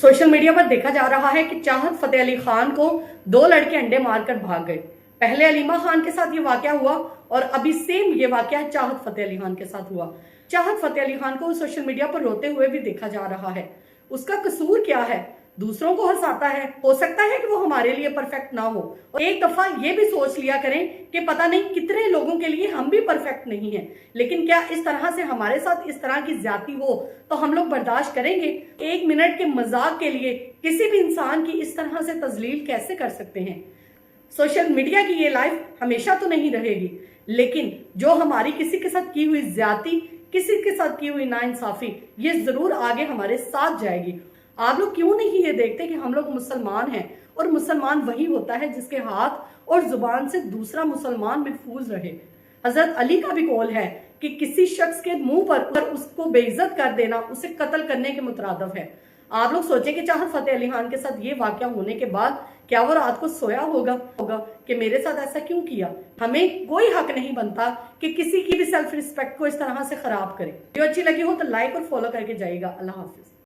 Social media पर देखा जा रहा है कि चाहत फतेह अली खान को दो लड़के अंडे मारकर भाग गए। पहले अलीमा खान के साथ ये वाकया हुआ और अभी सेम ये वाकया चाहत फतेह अली खान के साथ हुआ। चाहत फतेह अली खान को सोशल मीडिया पर रोते हुए भी देखा जा रहा है। उसका कसूर क्या है? दूसरों को हंसाता है। हो सकता है कि वो हमारे लिए परफेक्ट ना हो, और एक दफा ये भी सोच लिया करें कि पता नहीं कितने लोगों के लिए हम भी परफेक्ट नहीं हैं, लेकिन क्या इस तरह से हमारे साथ इस तरह की ज्यादती हो तो हम लोग बर्दाश्त करेंगे? एक मिनट के मजाक के लिए किसी भी इंसान की इस तरह से तजलील कैसे कर सकते हैं? सोशल मीडिया की ये लाइफ हमेशा तो नहीं रहेगी, लेकिन जो हमारी किसी के साथ की हुई ज्यादती, किसी के साथ की हुई नाइंसाफी, ये जरूर आगे हमारे साथ जाएगी। आप लोग क्यों नहीं ये देखते कि हम लोग मुसलमान हैं, और मुसलमान वही होता है जिसके हाथ और जुबान से दूसरा मुसलमान महफूज रहे। हजरत अली का भी कौल है कि किसी शख्स के मुंह पर उसको बेइज्जत कर देना उसे कत्ल करने के मुतरादिफ है। आप लोग सोचें कि चाहत फतेह अली खान के साथ ये वाकया होने के बाद क्या वो रात को सोया होगा कि मेरे साथ ऐसा क्यों किया? हमें कोई हक नहीं बनता कि किसी की भी सेल्फ रिस्पेक्ट को इस तरह से खराब करे। वीडियो अच्छी लगी हो तो लाइक और फॉलो करके जाइएगा। अल्लाह हाफिज।